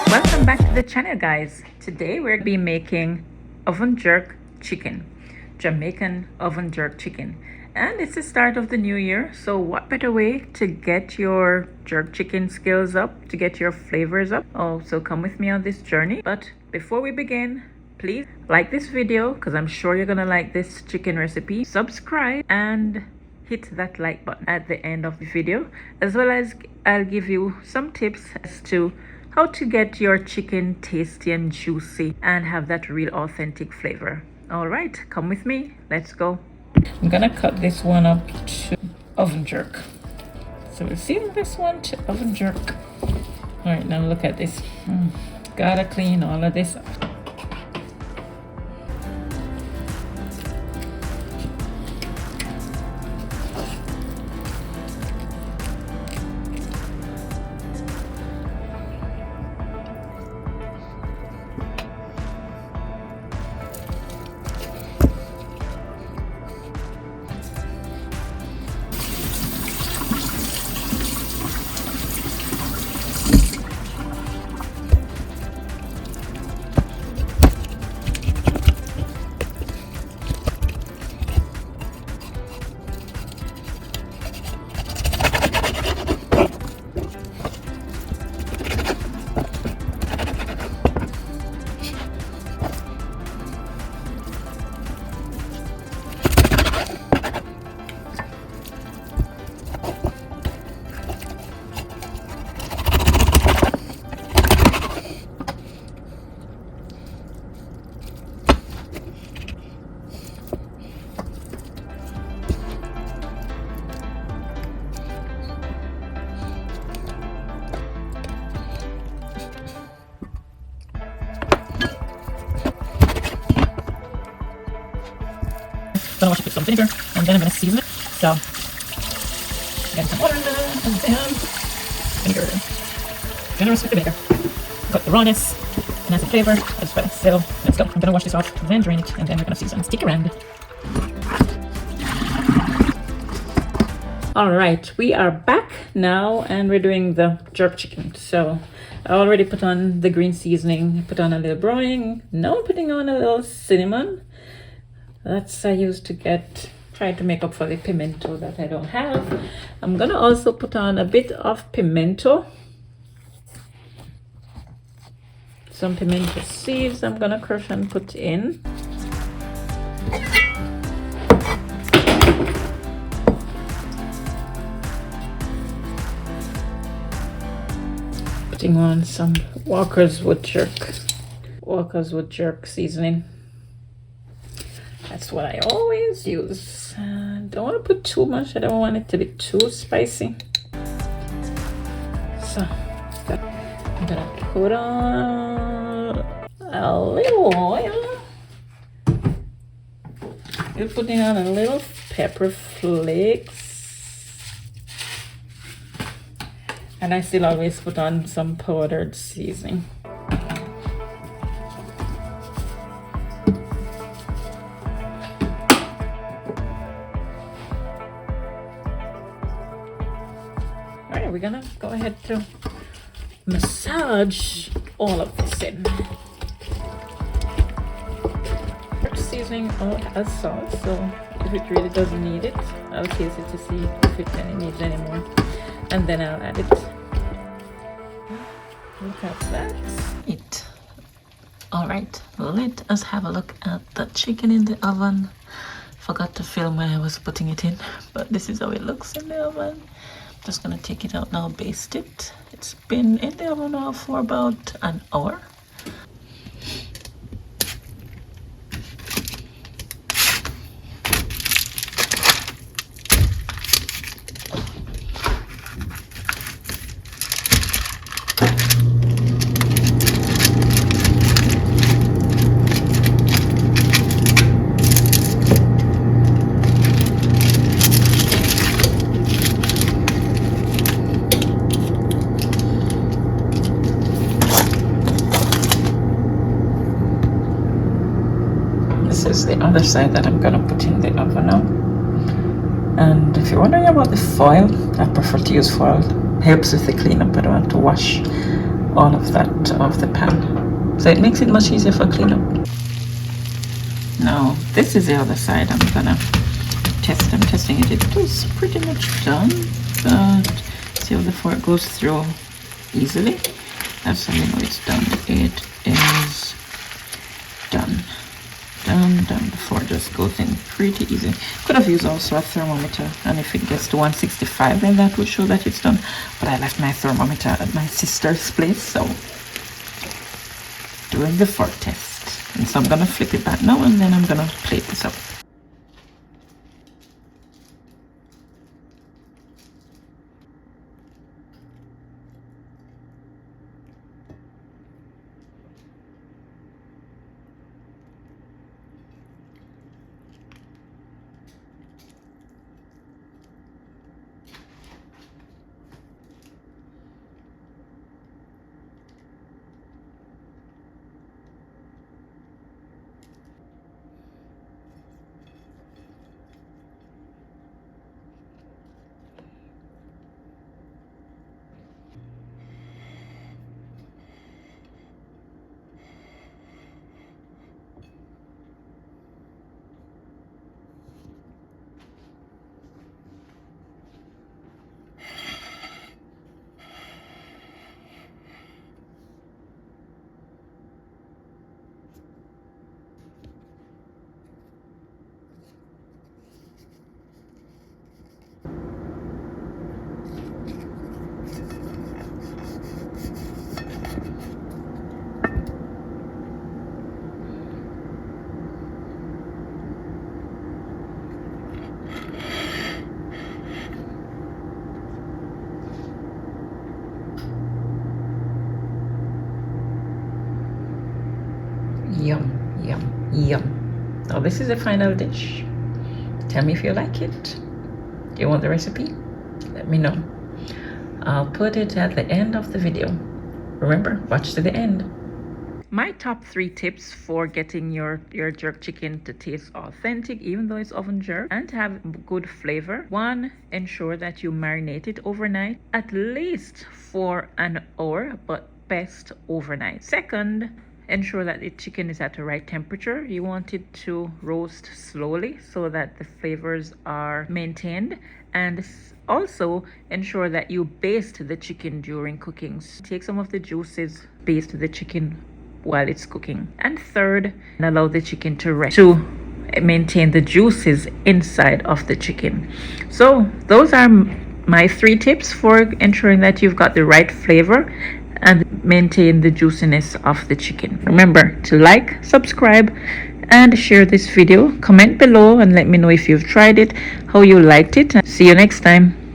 Welcome back to the channel, guys. Today we're going to be making oven jerk chicken, Jamaican oven jerk chicken. And it's the start of the new year, so what better way to get your jerk chicken skills up, to get your flavors up? Oh, so come with me on this journey. But before we begin, please like this video because I'm sure you're gonna like this chicken recipe. Subscribe and hit that like button at the end of the video, as well as I'll give you some tips as to how to get your chicken tasty and juicy and have that real authentic flavor. All right, come with me, let's go. I'm gonna cut this one up to oven jerk. So we'll seal this one to oven jerk. All right, now look at this. Gotta clean all of this up. Gonna wash it with some vinegar and then I'm gonna season it. So get some water and then vinegar. Generous with the vinegar. Cut the rawness and add some flavor as well. So let's go. I'm gonna wash this off, then drain it, and then we're gonna season. Stick around. All right, we are back now and we're doing the jerk chicken. So I already put on the green seasoning, put on a little browning. Now I'm putting on a little cinnamon. That's I used to try to make up for the pimento that I don't have. I'm gonna also put on a bit of pimento. Some pimento seeds I'm gonna crush and put in. Putting on some Walker's Wood Jerk seasoning. That's what I always use. Don't want to put too much. I don't want it to be too spicy. So I'm gonna put on a little oil. You're putting on a little pepper flakes. And I still always put on some powdered seasoning. We're gonna go ahead to massage all of this in. First seasoning all has salt, so if it really doesn't need it, I'll taste it to see if it needs any more, and then I'll add it. Look at that. All right, let us have a look at the chicken in the oven. Forgot to film when I was putting it in, but this is how it looks in the oven. Just gonna take it out now, baste it. It's been in the oven now for about an hour. This is the other side that I'm gonna put in the oven now. And if you're wondering about the foil, I prefer to use foil. Helps with the cleanup. I don't want to wash all of that off the pan. So it makes it much easier for cleanup. Now this is the other side. I'm gonna test. I'm testing it. It was pretty much done. But see how the fork goes through easily. That's how you know it's done. It is done. Done. The fork just goes in pretty easy. Could have used also a thermometer, and if it gets to 165, then that would show that it's done. But I left my thermometer at my sister's place, so doing the fork test. And so I'm gonna flip it back now, and then I'm gonna plate this up. Yum, yum, yum. Now this is the final dish. Tell me if you like it. Do you want the recipe? Let me know. I'll put it at the end of the video. Remember, watch to the end. My top 3 tips for getting your jerk chicken to taste authentic, even though it's oven jerk, and to have good flavor. 1, ensure that you marinate it overnight, at least for an hour, but best overnight. 2nd, ensure that the chicken is at the right temperature. You want it to roast slowly so that the flavors are maintained. And also ensure that you baste the chicken during cooking. Take some of the juices, baste the chicken while it's cooking. And 3rd, allow the chicken to rest to maintain the juices inside of the chicken. So those are my 3 tips for ensuring that you've got the right flavor and maintain the juiciness of the chicken. Remember to like, subscribe, and share this video. Comment below and let me know if you've tried it, how you liked it. See you next time.